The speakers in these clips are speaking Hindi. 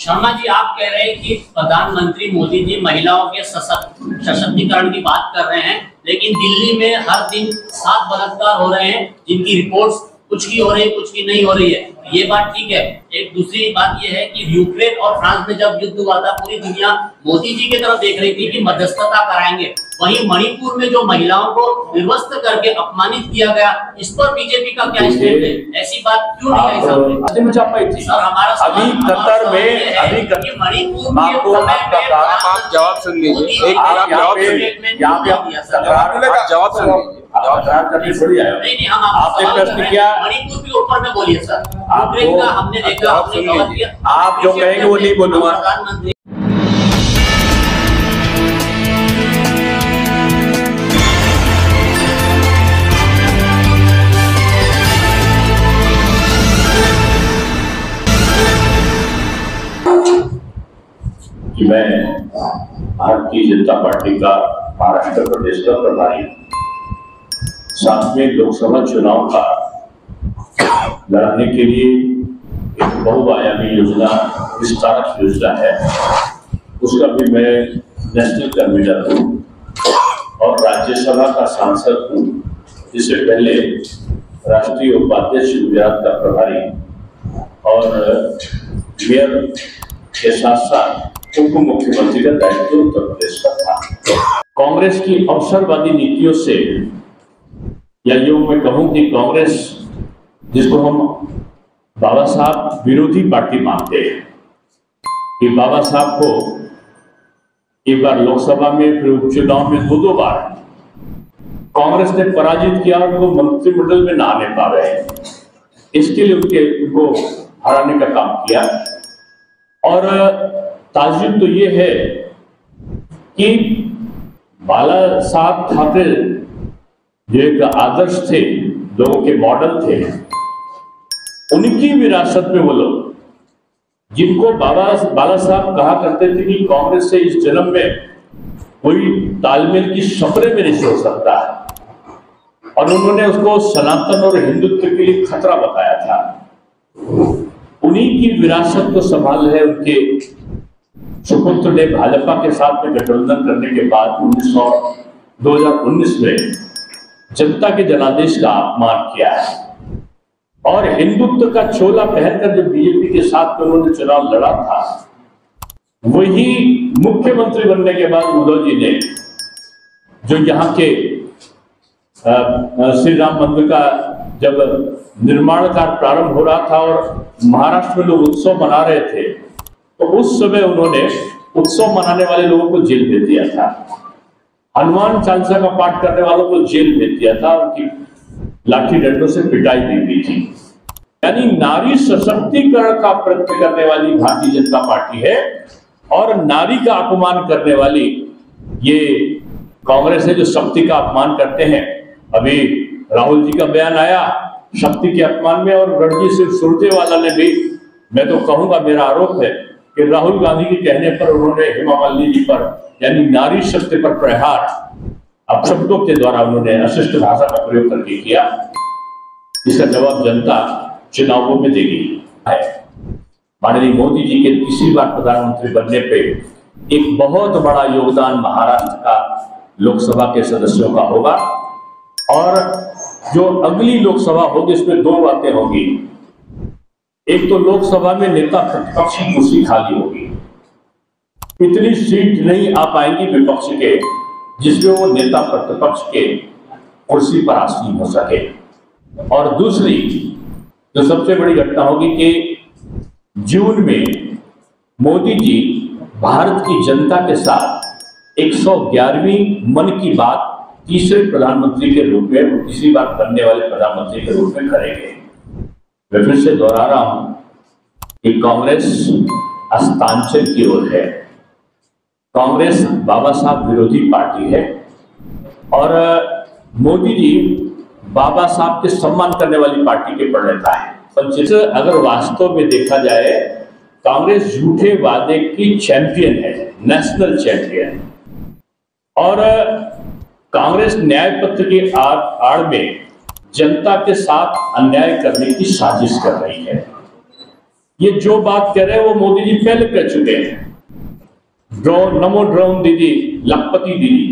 शर्मा जी, आप कह रहे हैं कि प्रधानमंत्री मोदी जी महिलाओं के सशक्तिकरण की बात कर रहे हैं, लेकिन दिल्ली में हर दिन 7 बलात्कार हो रहे हैं, जिनकी रिपोर्ट्स कुछ की हो रही है, कुछ की नहीं हो रही है। ये बात ठीक है। एक दूसरी बात ये है कि यूक्रेन और फ्रांस में जब युद्ध हुआ था, पूरी दुनिया मोदी जी की तरफ देख रही थी कि मध्यस्थता कराएंगे। वहीं मणिपुर में जो महिलाओं को विवस्त्र करके अपमानित किया गया, इस पर बीजेपी का क्या स्टैंड है? ऐसी बात क्यों नहीं आई सामने? सर, हमारा अभी कतर में मणिपुर में आप जवाब सुन लीजिए। आप जवाब सुन लीजिए। जवाब सुन लीजिए। नहीं, हम आपने प्रश्न किया, मणिपुर के ऊपर में बोलिए सर। का हमने देखा, आप जो कहेंगे वो नहीं बोलूंगा। प्रधानमंत्री कि मैं भारतीय जनता पार्टी का महाराष्ट्र प्रदेश का प्रभारी, 7वें लोकसभा चुनाव का लड़ने के लिए एक बहुआयामी योजना, विस्तारक योजना है, उसका भी मैं नेशनल कन्वीनर हूँ और राज्यसभा का सांसद हूँ। इससे पहले राष्ट्रीय उपाध्यक्ष गुजरात का प्रभारी और मेयर के साथ साथ उप मुख्यमंत्री का दायित्व उत्तर प्रदेश का था। कांग्रेस की अवसरवादी नीतियों से, या यूं मैं कहूं कि कांग्रेस जिसको हम बाबा साहब विरोधी पार्टी मानते हैं, कि बाबा साहब को एक बार लोकसभा में, फिर उपचुनाव में दो बार कांग्रेस ने पराजित किया और वो मंत्रिमंडल में ना आने पा रहे हैं। इसके लिए उनको हराने का काम किया। और ताज्जुब तो ये है कि बाला साहब ठाकरे जो एक आदर्श थे, लोगों के मॉडल थे, उनकी विरासत में वो लोग जिनको बाला साहब कहा करते थे कि कांग्रेस से इस जन्म में कोई तालमेल की सपने में नहीं हो सकता है, और उन्होंने उसको सनातन और हिंदुत्व के लिए खतरा बताया था। उन्हीं की विरासत को संभाल रहे उनके सुपुत्र ने भाजपा के साथ में गठबंधन करने के बाद 2019 में जनता के जनादेश का अपमान किया है और हिंदुत्व का चोला पहनकर जो बीजेपी के साथ में उन्होंने चुनाव लड़ा था, वही मुख्यमंत्री बनने के बाद उद्धव जी ने जो यहाँ के श्री राम मंदिर का जब निर्माण कार्य प्रारंभ हो रहा था और महाराष्ट्र में लोग उत्सव मना रहे थे, तो उस समय उन्होंने उत्सव मनाने वाले लोगों को जेल भेज दिया था, हनुमान चालीसा का पाठ करने वालों को जेल भेज दिया था, उनकी लाठी डंडों से पिटाई दी गई थी। यानी नारी सशक्तिकरण का प्रयत्न करने वाली भारतीय जनता पार्टी है और नारी का अपमान करने वाली ये कांग्रेस है जो शक्ति का अपमान करते हैं। अभी राहुल जी का बयान आया शक्ति के अपमान में, और रणजीत सिंह सुरजेवाला ने भी, मैं तो कहूंगा, मेरा आरोप है कि राहुल गांधी के कहने पर उन्होंने हेमा मालिनी जी पर, यानी नारी शक्ति पर प्रहार अपशब्दों के द्वारा उन्होंने अशिष्ट भाषा का प्रयोग करके किया। इसका जवाब जनता चुनावों में देगी है। माननीय मोदी जी के तीसरी बार प्रधानमंत्री बनने पे एक बहुत बड़ा योगदान महाराष्ट्र का लोकसभा के सदस्यों का होगा, और जो अगली लोकसभा होगी इसमें 2 बातें होगी। एक तो लोकसभा में नेता प्रतिपक्ष की कुर्सी खाली होगी, इतनी सीट नहीं आ पाएंगी विपक्ष के जिसमें वो नेता प्रतिपक्ष के कुर्सी पर आसीन हो सके। और दूसरी जो सबसे बड़ी घटना होगी कि जून में मोदी जी भारत की जनता के साथ 111वीं मन की बात तीसरे प्रधानमंत्री के रूप में, तीसरी बार बनने वाले प्रधानमंत्री के रूप में करेंगे। मैं फिर से दोहरा रहा हूं कि कांग्रेस अस्तांचल की ओर है। कांग्रेस बाबा साहब विरोधी पार्टी है और मोदी जी बाबा साहब के सम्मान करने वाली पार्टी के प्रणेता है। पर अगर वास्तव में देखा जाए, कांग्रेस झूठे वादे की चैंपियन है, नेशनल चैंपियन, और कांग्रेस न्याय पत्र के आड़ में जनता के साथ अन्याय करने की साजिश कर रही है। ये जो बात कह रहे हैं वो मोदी जी पहले कह चुके हैं। ड्रोन, नमो ड्रोन दीदी, लखपति दीदी,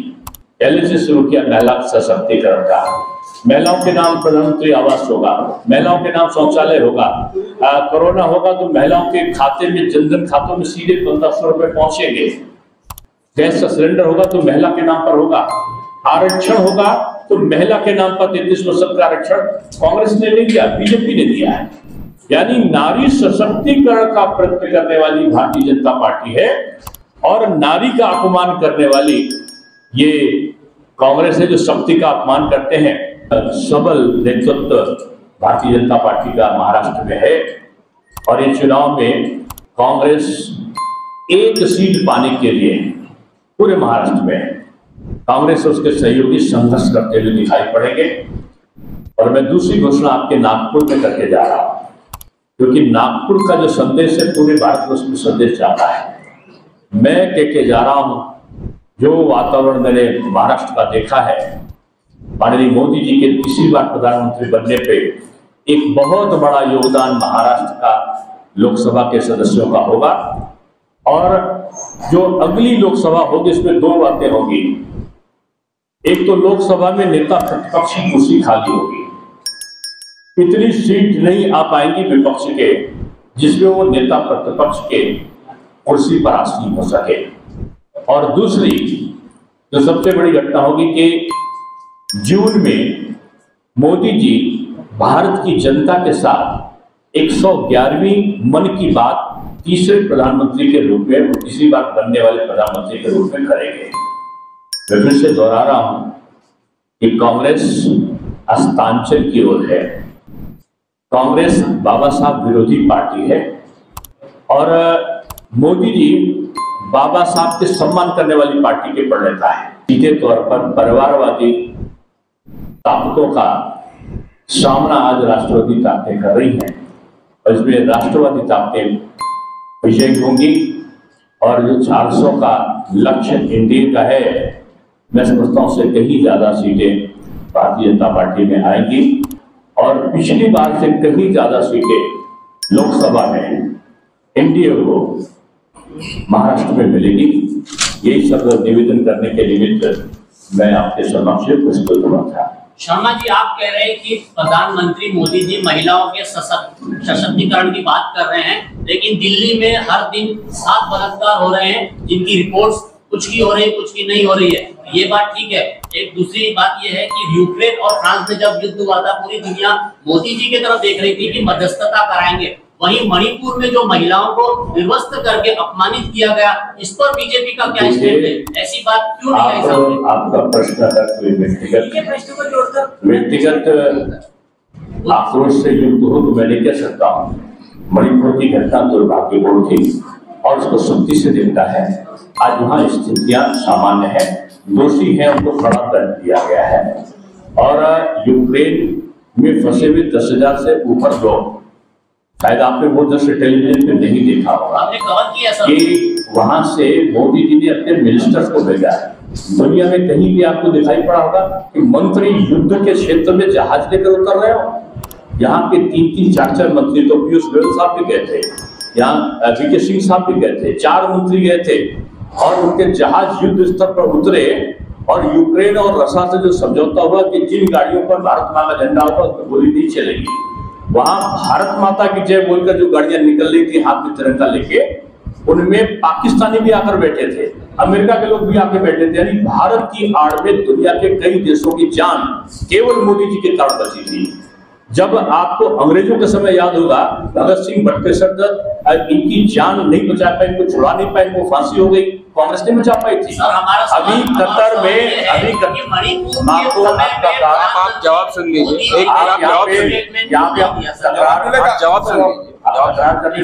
पहले से शुरू किया महिला सशक्तिकरण का। महिलाओं के नाम प्रधानमंत्री आवास होगा, महिलाओं के नाम शौचालय होगा, कोरोना होगा तो महिलाओं के खाते में, जनधन खातों में सीधे 1500 रुपए पहुंचेंगे। गैस का सिलेंडर होगा तो महिला के नाम पर होगा। आरक्षण होगा तो महिला के नाम पर 33% का आरक्षण कांग्रेस ने नहीं दिया, बीजेपी ने दिया है। यानी नारी सशक्तिकरण का प्रयत्न करने वाली भारतीय जनता पार्टी है और नारी का अपमान करने वाली ये कांग्रेस है, जो शक्ति का अपमान करते हैं। सबल नेतृत्व भारतीय जनता पार्टी का महाराष्ट्र में है और ये चुनाव में कांग्रेस एक सीट पाने के लिए पूरे महाराष्ट्र में कांग्रेस और उसके सहयोगी संघर्ष करते हुए दिखाई पड़ेंगे। और मैं दूसरी घोषणा आपके नागपुर में करके जा रहा हूं, क्योंकि नागपुर का जो संदेश है पूरे भारतवर्ष में संदेश जाता है। मैं कह जा रहा हूं, जो वातावरण मैंने महाराष्ट्र का देखा है, माननीय मोदी जी के तीसरी बार प्रधानमंत्री बनने पे एक बहुत बड़ा योगदान महाराष्ट्र का लोकसभा के सदस्यों का होगा। और जो अगली लोकसभा होगी इसमें दो बातें होगी। एक तो लोकसभा में नेता प्रतिपक्ष की कुर्सी खाली होगी, इतनी सीट नहीं आ पाएंगी विपक्ष के जिसमें वो नेता प्रतिपक्ष के कुर्सी पर आसीन हो सके। और दूसरी जो सबसे बड़ी घटना होगी कि जून में मोदी जी भारत की जनता के साथ 111वीं मन की बात तीसरे प्रधानमंत्री के रूप में, तीसरी बार बनने वाले प्रधानमंत्री के रूप में करेंगे। मैं फिर से दोहरा रहा हूं कि कांग्रेस अस्तांचल की ओर है। कांग्रेस बाबा साहब विरोधी पार्टी है और मोदी जी बाबा साहब के सम्मान करने वाली पार्टी के प्रणेता है। सीधे तौर पर परिवारवादी ताकतों का सामना आज राष्ट्रवादी ताकतें कर रही हैं और इसमें राष्ट्रवादी ताकतें विजयी होंगी। और जो 400 का लक्ष्य एनडीए का है, मैं समझता हूं से कहीं ज्यादा सीटें भारतीय जनता पार्टी में आएंगी और पिछली बार से कहीं ज्यादा सीटें लोकसभा में एनडीए को महाराष्ट्र में मिलेगी। यही सब निवेदन करने के निमित्त मैं आपके समक्ष प्रस्तुत हुआ था। शर्मा जी, आप कह रहे हैं कि प्रधानमंत्री मोदी जी महिलाओं के सशक्तिकरण की बात कर रहे हैं, लेकिन दिल्ली में हर दिन 7 बलात्कार हो रहे हैं जिनकी रिपोर्ट्स कुछ की हो रही है, कुछ की नहीं हो रही है। ये बात ठीक है। एक दूसरी बात ये है कि यूक्रेन और फ्रांस में जब युद्ध हुआ था पूरी दुनिया मोदी जी की तरफ देख रही थी कि मध्यस्थता कराएंगे। वहीं मणिपुर में जो महिलाओं को निर्वस्त्र करके अपमानित किया गया, इस पर बीजेपी का क्या स्टैंड है? ऐसी बात क्यों नहीं आई सामने? आपका प्रश्न अगर कोई व्यक्तिगत आक्रोश से युक्त हो तो मैं नहीं कह सकता हूँ। मणिपुर की घटना दुर्भाग्यपूर्ण थी और उसको सख्ती से देखता है। आज वहाँ स्थितियां सामान्य है, दोषी है उनको खड़ा कर दिया गया है। और यूक्रेन में फंसे हुए 10,000 से ऊपर लोग, शायद आपने वो दृश्य टेलीविजन पे नहीं देखा होगा कि वहां से मोदी जी ने अपने मिनिस्टर्स को भेजा है। दुनिया में कहीं भी आपको दिखाई पड़ा होगा कि मंत्री युद्ध के क्षेत्र में जहाज लेकर उतर रहे हो। यहाँ के 3-3, 4-4 मंत्री, तो पीयूष गोयल साहब भी गए थे, यहाँ वीके सिंह साहब भी गए थे, 4 मंत्री गए थे और उनके जहाज युद्ध स्तर पर उतरे। और यूक्रेन और रशिया से जो समझौता हुआ कि जिन गाड़ियों पर भारत माँ का झंडा होगा उसमें गोली नहीं चलेगी, वहां भारत माता की जय बोलकर जो गाड़ियां निकल रही थी हाथ में तिरंगा लेके, उनमें पाकिस्तानी भी आकर बैठे थे, अमेरिका के लोग भी आके बैठे थे। यानी भारत की आड़ में दुनिया के कई देशों की जान केवल मोदी जी के कारण बची थी। जब आपको अंग्रेजों के समय याद होगा, भगत सिंह, बटुकेश्वर दत्त इनकी जान नहीं बचा पाए, इनको छुड़ा नहीं पाए, इनको फांसी हो गई, कांग्रेस नहीं बचा पाई थी। अभी कतर में आप जवाब सुन लीजिए, एक बार आप जवाब सुन लीजिए, जवाब सुन लीजिए।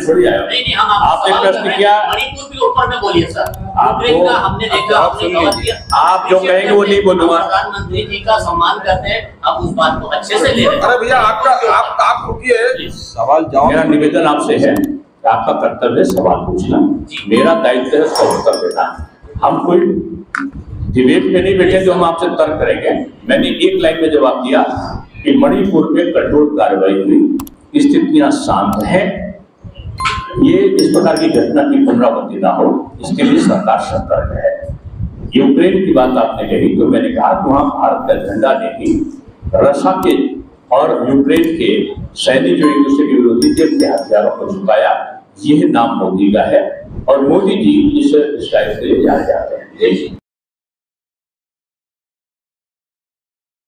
थोड़ी आया आपने प्रश्न किया, मणिपुर के ऊपर में बोलिए सर। आपको हमने देखा, आप जो कहेंगे वो नहीं बोलूंगा। प्रधानमंत्री जी का सम्मान करते हैं, आप उस बात को अच्छे से ले रहे हैं। अरे भैया आप रुकिए, सवाल जवाब। मेरा निवेदन आपसे है, आपका कर्तव्य है सवाल पूछना, मेरा दायित्व है उसका उत्तर देना। हम कोई डिबेट में नहीं बैठे जो हम आपसे तर्क करेंगे। मैंने एक लाइन में जवाब दिया कि मणिपुर में कठोर कार्रवाई हुई, स्थितियां शांत हैं ये इस प्रकार की घटना की पुनरावृत्ति ना हो, इसके लिए सरकार सतर्क है। यूक्रेन की बात आपने कही तो मैंने कहा कि वहां भारत का झंडा नहीं, रशिया के और यूक्रेन के सैनिक जो एक दूसरे के विरोधी थे अपने हथियारों को झुकाया, यह नाम मोदी का है और मोदी जी इस स्टाइल से जाने जाते हैं।